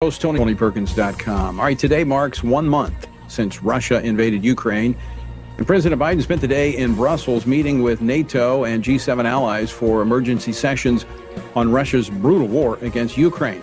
host, TonyPerkins.com. All right, today marks 1 month since Russia invaded Ukraine. And President Biden spent the day in Brussels meeting with NATO and G7 allies for emergency sessions on Russia's brutal war against Ukraine.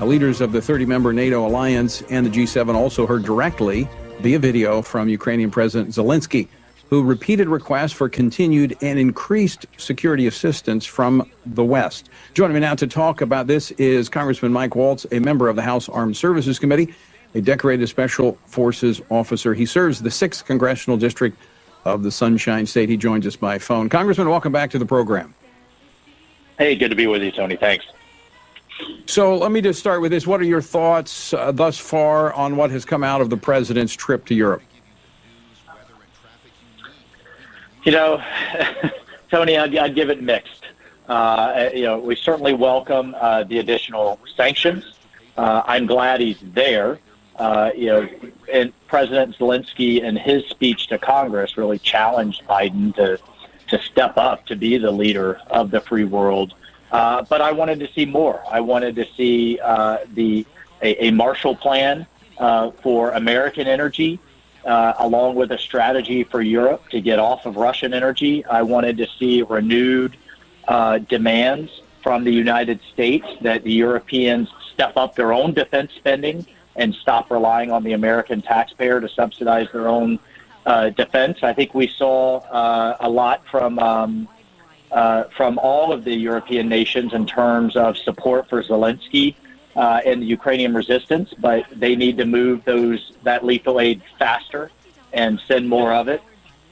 Leaders of the 30-member NATO alliance and the G7 also heard directly via video from Ukrainian President Zelensky, who repeated requests for continued and increased security assistance from the West. Joining me now to talk about this is Congressman Mike Waltz, a member of the House Armed Services Committee, a decorated Special Forces officer. He serves the 6th Congressional District of the Sunshine State. He joins us by phone. Congressman, welcome back to the program. Hey, good to be with you, Tony. Thanks. So let me just start with this. What are your thoughts thus far on what has come out of the president's trip to Europe? You know, Tony, I'd give it mixed. We certainly welcome the additional sanctions. I'm glad he's there. And President Zelensky in his speech to Congress really challenged Biden to step up to be the leader of the free world. But I wanted to see more. I wanted to see a Marshall Plan for American energy, along with a strategy for Europe to get off of Russian energy. I wanted to see renewed demands from the United States that the Europeans step up their own defense spending and stop relying on the American taxpayer to subsidize their own defense. I think we saw a lot from all of the European nations in terms of support for Zelensky and the Ukrainian resistance, but they need to move that lethal aid faster and send more of it.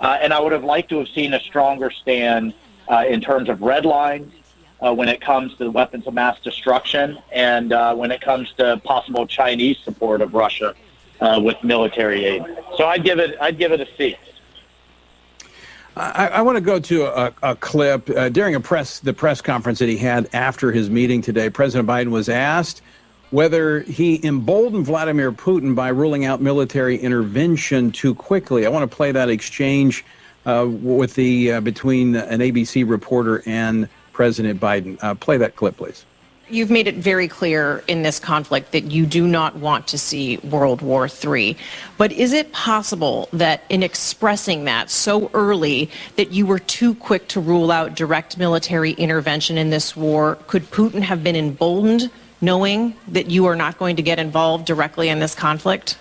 And I would have liked to have seen a stronger stand in terms of red lines when it comes to weapons of mass destruction and when it comes to possible Chinese support of Russia with military aid. So I'd give it a C. I want to go to a clip. During the press conference that he had after his meeting today, President Biden was asked whether he emboldened Vladimir Putin by ruling out military intervention too quickly. I want to play that exchange between an ABC reporter and President Biden. Play that clip, please. You've made it very clear in this conflict that you do not want to see World War III. But is it possible that in expressing that so early that you were too quick to rule out direct military intervention in this war? Could Putin have been emboldened knowing that you are not going to get involved directly in this conflict?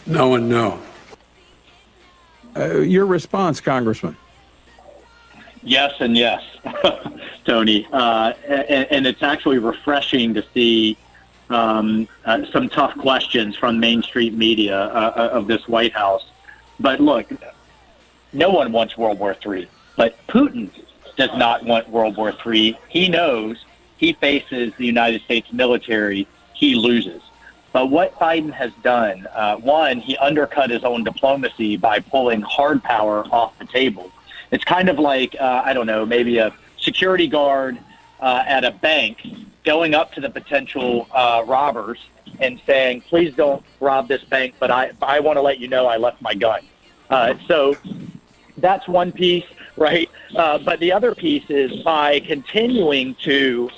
No and no. Your response, Congressman? Yes and yes, Tony. And it's actually refreshing to see some tough questions from Main Street media of this White House. But look, no one wants World War III, but Putin does not want World War III. He knows he faces the United States military, he loses. But what Biden has done, one, he undercut his own diplomacy by pulling hard power off the table. It's kind of like, maybe a security guard at a bank going up to the potential robbers and saying, please don't rob this bank, but I want to let you know I left my gun. So that's one piece, right? But the other piece is by continuing to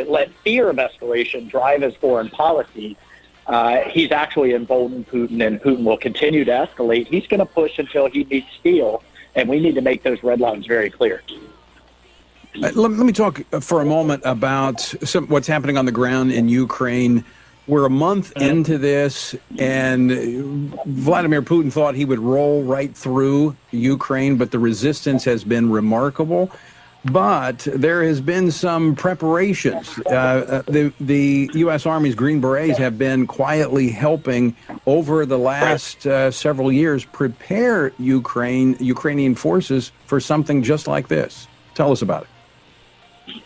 let fear of escalation drive his foreign policy, he's actually emboldened Putin, and Putin will continue to escalate. He's going to push until he meets steel, and we need to make those red lines very clear. Let me talk for a moment about what's happening on the ground in Ukraine. We're a month into this, and Vladimir Putin thought he would roll right through Ukraine, but the resistance has been remarkable. But there has been some preparations. The U.S. Army's Green Berets have been quietly helping over the last several years prepare Ukrainian forces for something just like this. Tell us about it.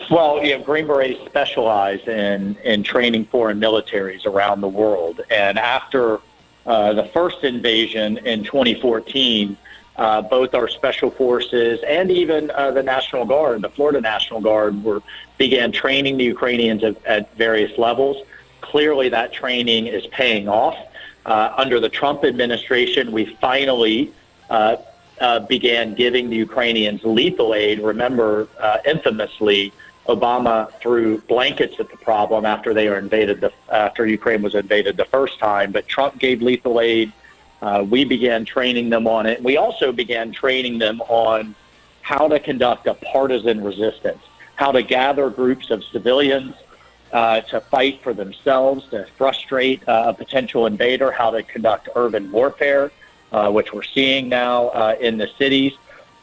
Well, Green Berets specialize in training foreign militaries around the world. And after the first invasion in 2014, both our special forces and even the National Guard, the Florida National Guard, began training the Ukrainians at various levels. Clearly, that training is paying off. Under the Trump administration, we finally began giving the Ukrainians lethal aid. Remember, infamously, Obama threw blankets at the problem after after Ukraine was invaded the first time, but Trump gave lethal aid. We began training them on it. We also began training them on how to conduct a partisan resistance, how to gather groups of civilians to fight for themselves, to frustrate a potential invader, how to conduct urban warfare, which we're seeing now in the cities.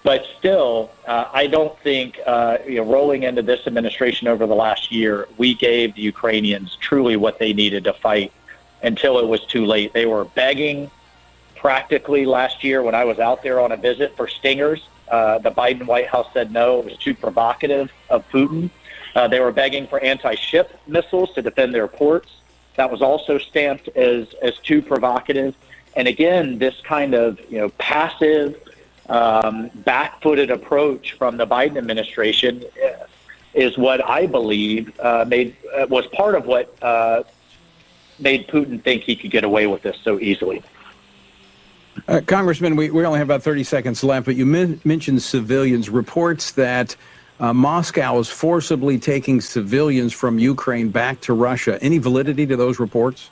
But still, I don't think, rolling into this administration over the last year, we gave the Ukrainians truly what they needed to fight until it was too late. They were begging practically last year when I was out there on a visit for stingers. The Biden White House said no, it was too provocative of Putin. They were begging for anti-ship missiles to defend their ports. That was also stamped as too provocative. And again, this kind of passive, back-footed approach from the Biden administration is what I believe was part of what made Putin think he could get away with this so easily. Congressman, we only have about 30 seconds left, but you mentioned civilians. Reports that Moscow is forcibly taking civilians from Ukraine back to Russia. Any validity to those reports?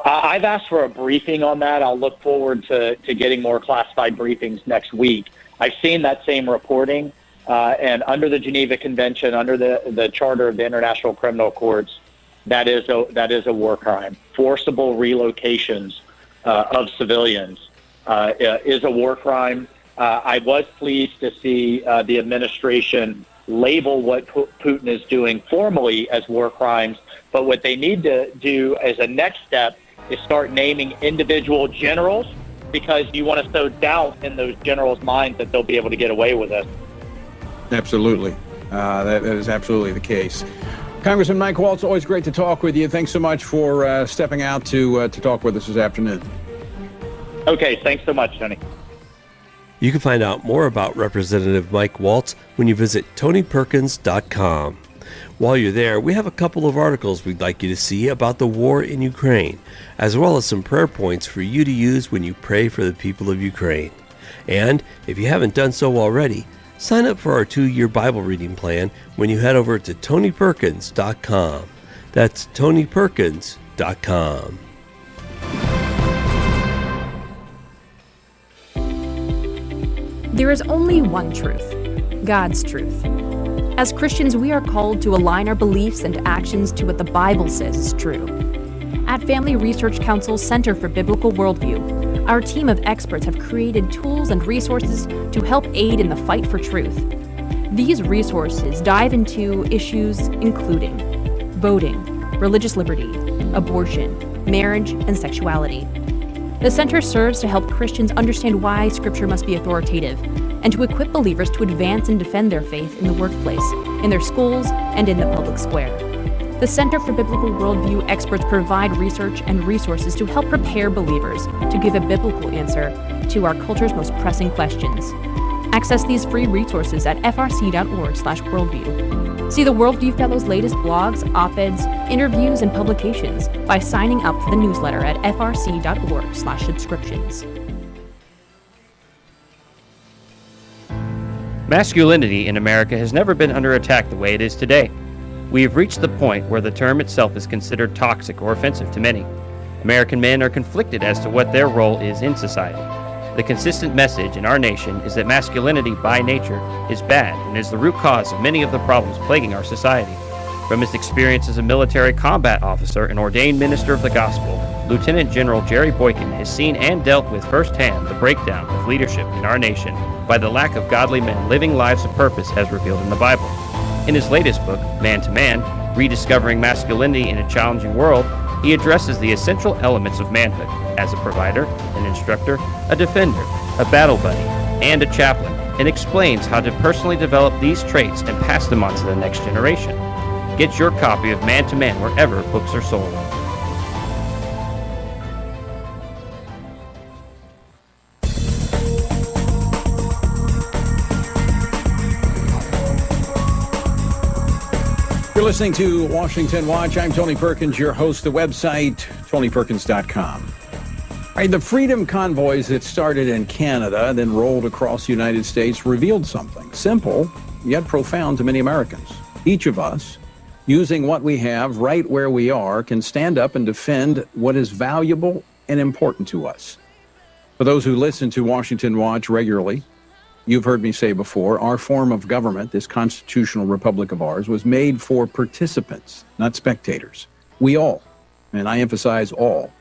I've asked for a briefing on that. I'll look forward to getting more classified briefings next week. I've seen that same reporting, and under the Geneva Convention, under the Charter of the International Criminal Courts, that is a war crime. Forcible relocations of civilians is a war crime. I was pleased to see the administration label what Putin is doing formally as war crimes, but what they need to do as a next step is start naming individual generals, because you want to sow doubt in those generals' minds that they'll be able to get away with it. Absolutely. That is absolutely the case. Congressman Mike Waltz, always great to talk with you. Thanks so much for stepping out to talk with us this afternoon. Okay, thanks so much, Tony. You can find out more about Representative Mike Waltz when you visit TonyPerkins.com. While you're there, we have a couple of articles we'd like you to see about the war in Ukraine, as well as some prayer points for you to use when you pray for the people of Ukraine. And if you haven't done so already, sign up for our 2-year Bible reading plan when you head over to TonyPerkins.com. That's TonyPerkins.com. There is only one truth, God's truth. As Christians, we are called to align our beliefs and actions to what the Bible says is true. At Family Research Council's Center for Biblical Worldview, our team of experts have created tools and resources to help aid in the fight for truth. These resources dive into issues including voting, religious liberty, abortion, marriage, and sexuality. The center serves to help Christians understand why Scripture must be authoritative, and to equip believers to advance and defend their faith in the workplace, in their schools, and in the public square. The Center for Biblical Worldview experts provide research and resources to help prepare believers to give a biblical answer to our culture's most pressing questions. Access these free resources at frc.org/worldview. See the Worldview Fellows' latest blogs, op-eds, interviews, and publications by signing up for the newsletter at frc.org/subscriptions. Masculinity in America has never been under attack the way it is today. We have reached the point where the term itself is considered toxic or offensive to many. American men are conflicted as to what their role is in society. The consistent message in our nation is that masculinity by nature is bad and is the root cause of many of the problems plaguing our society. From his experience as a military combat officer and ordained minister of the gospel, Lieutenant General Jerry Boykin has seen and dealt with firsthand the breakdown of leadership in our nation by the lack of godly men living lives of purpose as revealed in the Bible. In his latest book, Man to Man, Rediscovering Masculinity in a Challenging World, he addresses the essential elements of manhood as a provider, an instructor, a defender, a battle buddy, and a chaplain, and explains how to personally develop these traits and pass them on to the next generation. Get your copy of Man to Man wherever books are sold. You're listening to Washington Watch. I'm Tony Perkins, your host. The website, TonyPerkins.com. All right, the freedom convoys that started in Canada, then rolled across the United States, revealed something simple, yet profound to many Americans. Each of us, using what we have right where we are, can stand up and defend what is valuable and important to us. For those who listen to Washington Watch regularly, you've heard me say before, our form of government, this constitutional republic of ours, was made for participants, not spectators. We all, and I emphasize all,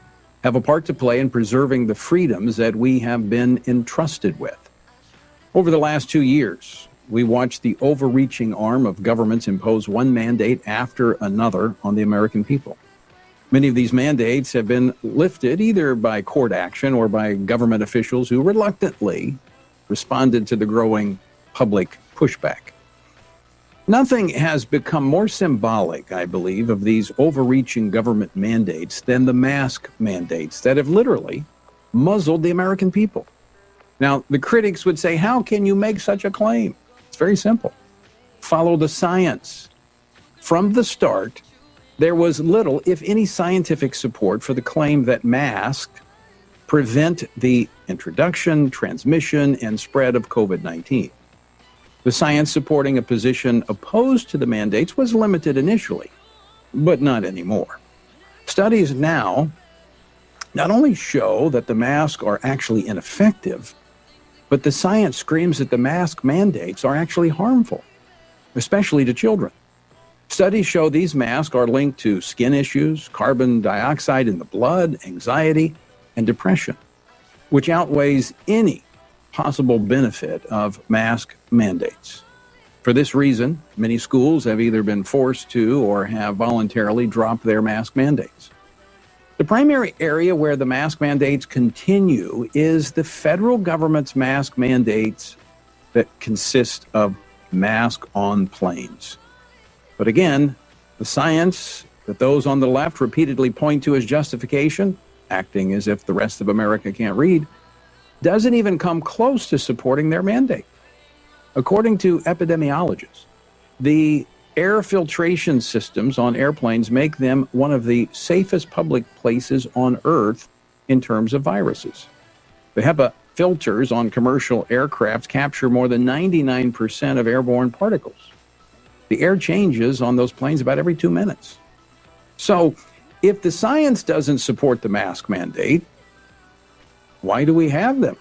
have a part to play in preserving the freedoms that we have been entrusted with. Over the last 2 years, we watched the overreaching arm of governments impose one mandate after another on the American people. Many of these mandates have been lifted either by court action or by government officials who reluctantly responded to the growing public pushback. Nothing has become more symbolic, I believe, of these overreaching government mandates than the mask mandates that have literally muzzled the American people. Now, the critics would say, how can you make such a claim? It's very simple. Follow the science. From the start, there was little, if any, scientific support for the claim that masks prevent the introduction, transmission, and spread of COVID-19. The science supporting a position opposed to the mandates was limited initially, but not anymore. Studies now not only show that the masks are actually ineffective, but the science screams that the mask mandates are actually harmful, especially to children. Studies show these masks are linked to skin issues, carbon dioxide in the blood, anxiety, and depression, which outweighs any possible benefit of mask mandates. For this reason, many schools have either been forced to or have voluntarily dropped their mask mandates. The primary area where the mask mandates continue is the federal government's mask mandates that consist of masks on planes. But again, the science that those on the left repeatedly point to as justification, acting as if the rest of America can't read, doesn't even come close to supporting their mandate. According to epidemiologists, the air filtration systems on airplanes make them one of the safest public places on Earth in terms of viruses. The HEPA filters on commercial aircraft capture more than 99% of airborne particles. The air changes on those planes about every 2 minutes. So if the science doesn't support the mask mandate, why do we have them?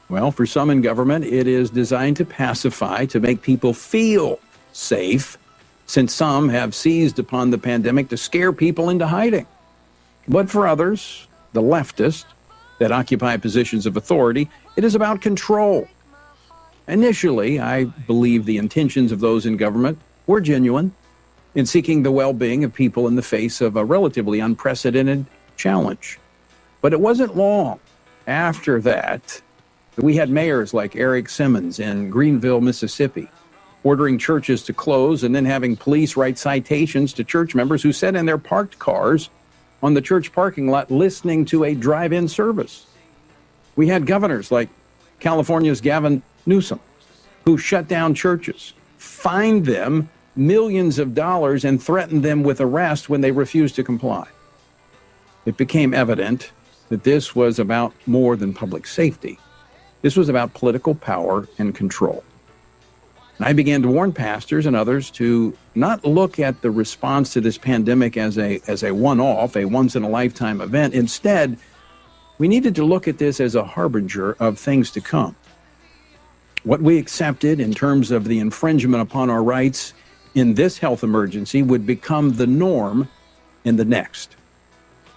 Well, for some in government, it is designed to pacify, to make people feel safe, since some have seized upon the pandemic to scare people into hiding. But for others, the leftists that occupy positions of authority, it is about control. Initially, I believe the intentions of those in government were genuine in seeking the well-being of people in the face of a relatively unprecedented challenge. But it wasn't long after that we had mayors like Eric Simmons in Greenville, Mississippi, ordering churches to close and then having police write citations to church members who sat in their parked cars on the church parking lot listening to a drive-in service. We had governors like California's Gavin Newsom, who shut down churches, fined them millions of dollars, and threatened them with arrest when they refused to comply. It became evident that this was about more than public safety. This was about political power and control. And I began to warn pastors and others to not look at the response to this pandemic as a one-off, a once-in-a-lifetime event. Instead, we needed to look at this as a harbinger of things to come. What we accepted in terms of the infringement upon our rights in this health emergency would become the norm in the next.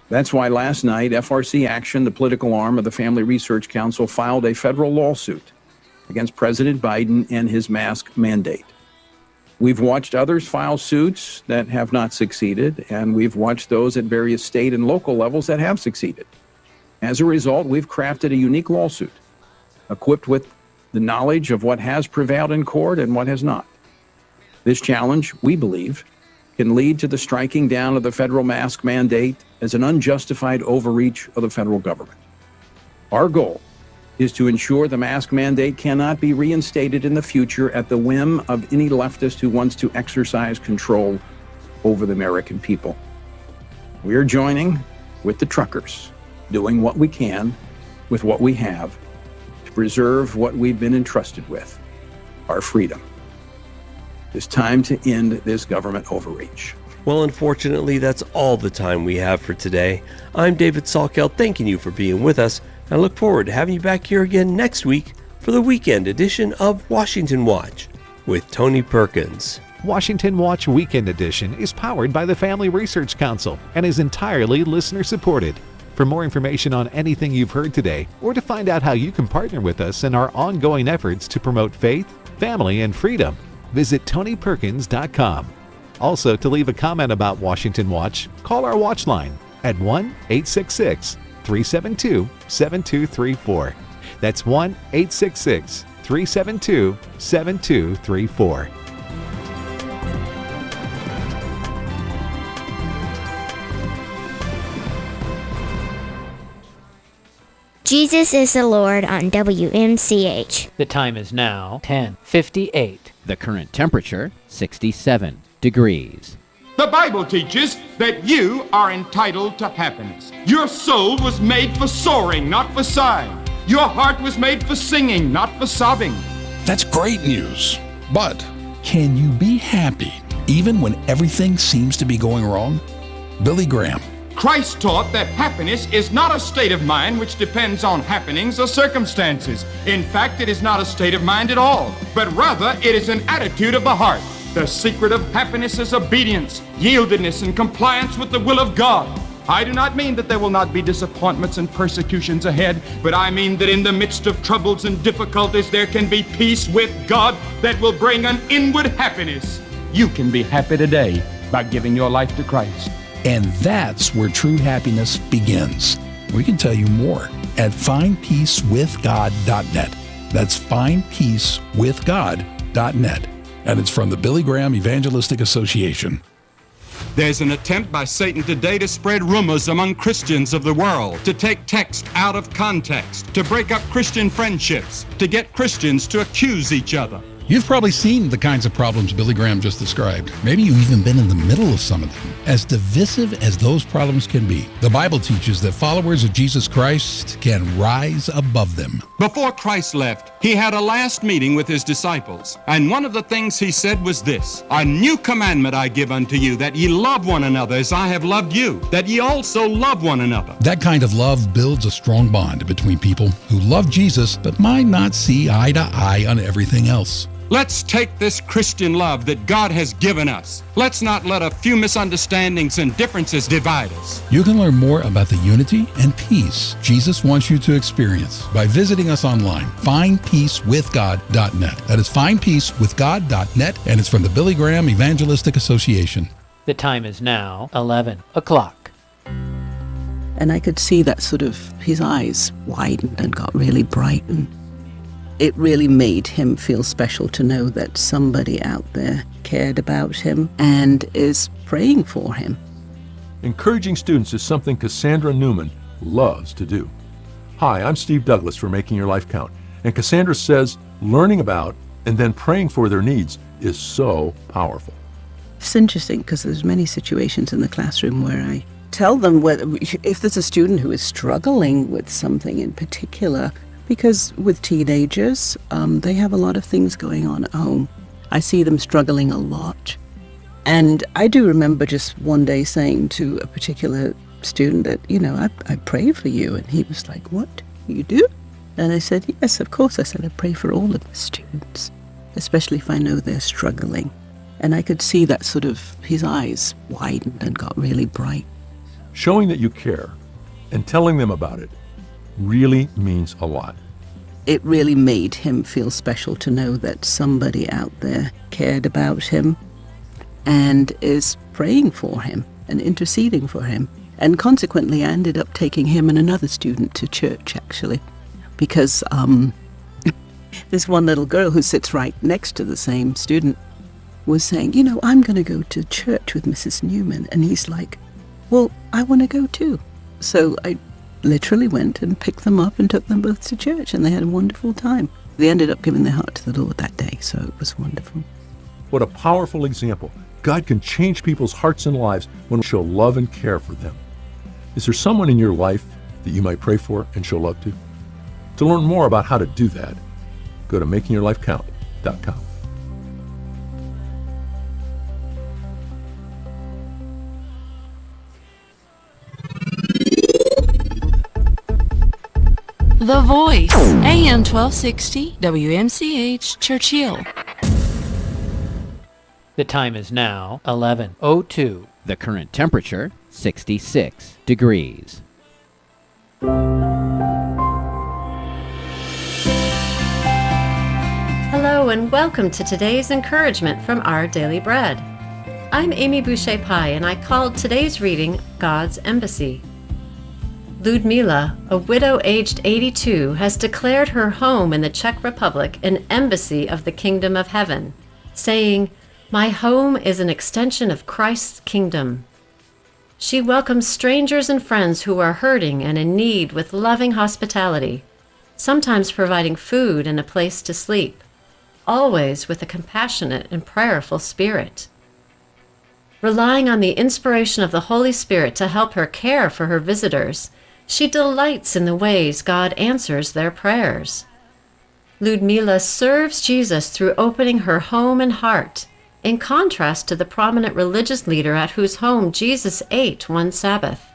That's why last night, FRC Action, the political arm of the Family Research Council, filed a federal lawsuit against President Biden and his mask mandate. We've watched others file suits that have not succeeded, and we've watched those at various state and local levels that have succeeded. As a result, we've crafted a unique lawsuit, equipped with the knowledge of what has prevailed in court and what has not. This challenge, we believe, can lead to the striking down of the federal mask mandate as an unjustified overreach of the federal government. Our goal is to ensure the mask mandate cannot be reinstated in the future at the whim of any leftist who wants to exercise control over the American people. We are joining with the truckers, doing what we can with what we have to preserve what we've been entrusted with. our freedom. It's time to end this government overreach. Well, unfortunately, that's all the time we have for today. I'm David Salkeld, thanking you for being with us. I look forward to having you back here again next week for the weekend edition of Washington Watch with Tony Perkins. Washington Watch Weekend Edition is powered by the Family Research Council and is entirely listener-supported. For more information on anything you've heard today, or to find out how you can partner with us in our ongoing efforts to promote faith, family, and freedom, visit TonyPerkins.com. Also, to leave a comment about Washington Watch, call our watch line at 1-866-372-7234. That's 1-866-372-7234. Jesus is the Lord on WMCH. The time is now 10:58. The current temperature, 67 degrees. The Bible teaches that you are entitled to happiness. Your soul was made for soaring, not for sighing. Your heart was made for singing, not for sobbing. That's great news. But can you be happy even when everything seems to be going wrong? Billy Graham. Christ taught that happiness is not a state of mind which depends on happenings or circumstances. In fact, it is not a state of mind at all, but rather it is an attitude of the heart. The secret of happiness is obedience, yieldedness, and compliance with the will of God. I do not mean that there will not be disappointments and persecutions ahead, but I mean that in the midst of troubles and difficulties, there can be peace with God that will bring an inward happiness. You can be happy today by giving your life to Christ. And that's where true happiness begins. We can tell you more at findpeacewithgod.net. That's findpeacewithgod.net. And it's from the Billy Graham Evangelistic Association. There's an attempt by Satan today to spread rumors among Christians of the world, to take text out of context, to break up Christian friendships, to get Christians to accuse each other. You've probably seen the kinds of problems Billy Graham just described. Maybe you've even been in the middle of some of them. As divisive as those problems can be, the Bible teaches that followers of Jesus Christ can rise above them. Before Christ left, he had a last meeting with his disciples, and one of the things he said was this: "A new commandment I give unto you, that ye love one another as I have loved you, that ye also love one another." That kind of love builds a strong bond between people who love Jesus but might not see eye to eye on everything else. Let's take this Christian love that God has given us. Let's not let a few misunderstandings and differences divide us. You can learn more about the unity and peace Jesus wants you to experience by visiting us online, findpeacewithgod.net. That is findpeacewithgod.net, and it's from the Billy Graham Evangelistic Association. The time is now 11 o'clock. And I could see that sort of his eyes widened and got really bright, and it really made him feel special to know that somebody out there cared about him and is praying for him. Encouraging students is something Cassandra Newman loves to do. Hi, I'm Steve Douglas for Making Your Life Count, and Cassandra says learning about and then praying for their needs is so powerful. It's interesting because there's many situations in the classroom where I tell them if there's a student who is struggling with something in particular, because with teenagers, they have a lot of things going on at home. I see them struggling a lot. And I do remember just one day saying to a particular student that, I pray for you. And he was like, "What? You do?" And I said, "Yes, of course." I said, "I pray for all of the students, especially if I know they're struggling." And I could see that sort of his eyes widened and got really bright. Showing that you care and telling them about it really means a lot. It really made him feel special to know that somebody out there cared about him and is praying for him and interceding for him. And consequently, I ended up taking him and another student to church, actually, because this one little girl who sits right next to the same student was saying, "I'm going to go to church with Mrs. Newman." And he's like, "Well, I want to go too." So I literally went and picked them up and took them both to church, and they had a wonderful time. They ended up giving their heart to the Lord that day, so it was wonderful. What a powerful example. God can change people's hearts and lives when we show love and care for them. Is there someone in your life that you might pray for and show love to? To learn more about how to do that, go to makingyourlifecount.net. untitled.com. The Voice, AM 1260, WMCH, Churchill. The time is now 11:02. The current temperature, 66 degrees. Hello and welcome to today's encouragement from Our Daily Bread. I'm Amy Boucher-Pye and I called today's reading God's Embassy. Ludmila, a widow aged 82, has declared her home in the Czech Republic an embassy of the Kingdom of Heaven, saying, "My home is an extension of Christ's kingdom." She welcomes strangers and friends who are hurting and in need with loving hospitality, sometimes providing food and a place to sleep, always with a compassionate and prayerful spirit. Relying on the inspiration of the Holy Spirit to help her care for her visitors, she delights in the ways God answers their prayers. Ludmila serves Jesus through opening her home and heart, in contrast to the prominent religious leader at whose home Jesus ate one Sabbath.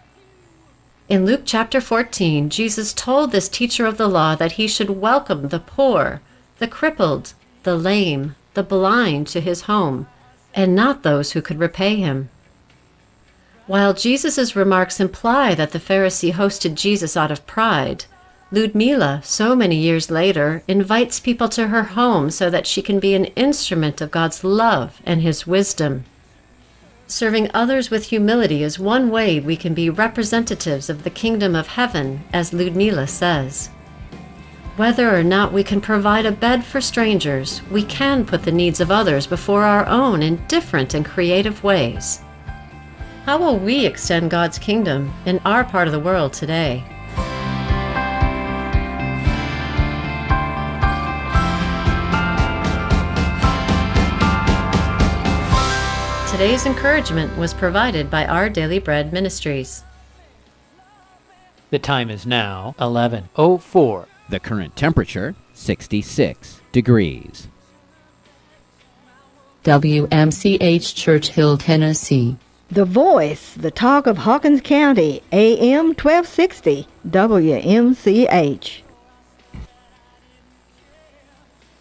In Luke chapter 14, Jesus told this teacher of the law that he should welcome the poor, the crippled, the lame, the blind to his home, and not those who could repay him. While Jesus' remarks imply that the Pharisee hosted Jesus out of pride, Ludmila, so many years later, invites people to her home so that she can be an instrument of God's love and His wisdom. Serving others with humility is one way we can be representatives of the kingdom of heaven, as Ludmila says. Whether or not we can provide a bed for strangers, we can put the needs of others before our own in different and creative ways. How will we extend God's kingdom in our part of the world today? Today's encouragement was provided by Our Daily Bread Ministries. The time is now 11:04. The current temperature, 66 degrees. WMCH Churchill, Tennessee. The Voice, the talk of Hawkins County, AM 1260, WMCH.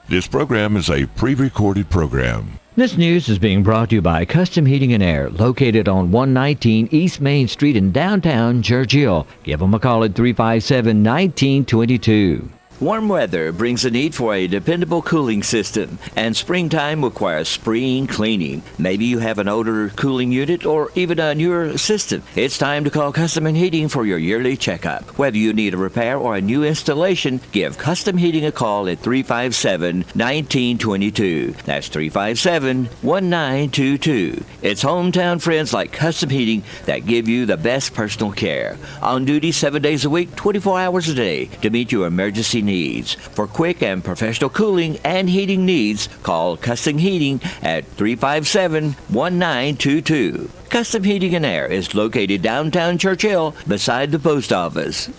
This program is a pre-recorded program. This news is being brought to you by Custom Heating and Air, located on 119 East Main Street in downtown Churchill. Give them a call at 357-1922. Warm weather brings a need for a dependable cooling system, and springtime requires spring cleaning. Maybe you have an older cooling unit or even a newer system. It's time to call Custom Heating for your yearly checkup. Whether you need a repair or a new installation, give Custom Heating a call at 357-1922. That's 357-1922. It's hometown friends like Custom Heating that give you the best personal care. On duty 7 days a week, 24 hours a day to meet your emergency needs. For quick and professional cooling and heating needs, call Custom Heating at 357-1922. Custom Heating and Air is located downtown Churchill beside the post office.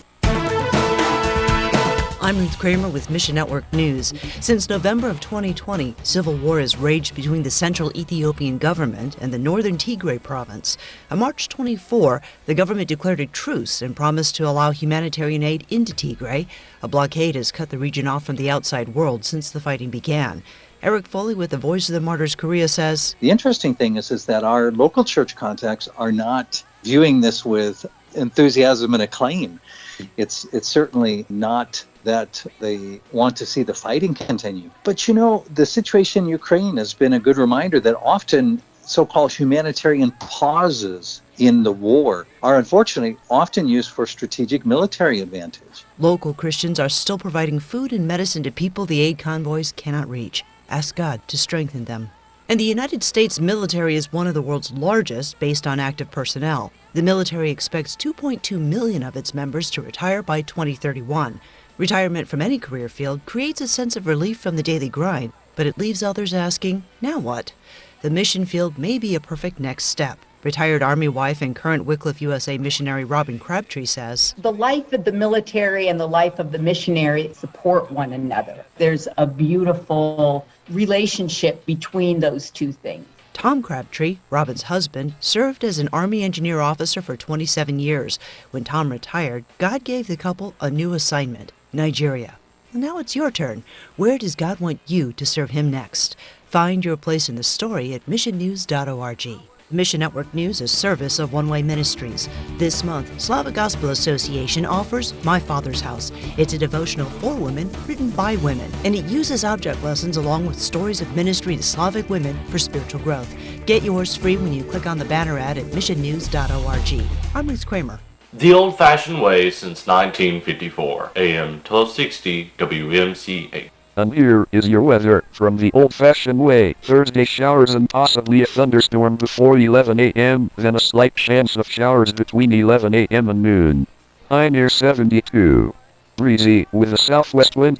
I'm Ruth Kramer with Mission Network News. Since November of 2020, civil war has raged between the central Ethiopian government and the northern Tigray province. On March 24, the government declared a truce and promised to allow humanitarian aid into Tigray. A blockade has cut the region off from the outside world since the fighting began. Eric Foley with the Voice of the Martyrs Korea says, the interesting thing is that our local church contacts are not viewing this with enthusiasm and acclaim. It's certainly not that they want to see the fighting continue. But you know, the situation in Ukraine has been a good reminder that often so-called humanitarian pauses in the war are unfortunately often used for strategic military advantage. Local Christians are still providing food and medicine to people the aid convoys cannot reach. Ask God to strengthen them. And the United States military is one of the world's largest based on active personnel. The military expects 2.2 million of its members to retire by 2031. Retirement from any career field creates a sense of relief from the daily grind, but it leaves others asking, now what? The mission field may be a perfect next step, Retired Army wife and current Wycliffe USA missionary Robin Crabtree says, The life of the military and the life of the missionary support one another. There's a beautiful relationship between those two things. Tom Crabtree, Robin's husband, served as an Army engineer officer for 27 years. When Tom retired, God gave the couple a new assignment, Nigeria. Now it's your turn. Where does God want you to serve him next? Find your place in the story at missionnews.org. Mission Network News is service of One Way Ministries. This month, Slavic Gospel Association offers My Father's House. It's a devotional for women, written by women, and it uses object lessons along with stories of ministry to Slavic women for spiritual growth. Get yours free when you click on the banner ad at missionnews.org. I'm Ruth Kramer. The old-fashioned way since 1954, AM 1260 WMCH. And here is your weather from the old-fashioned way. Thursday showers and possibly a thunderstorm before 11 a.m., then a slight chance of showers between 11 a.m. and noon. High near 72. Breezy with a southwest wind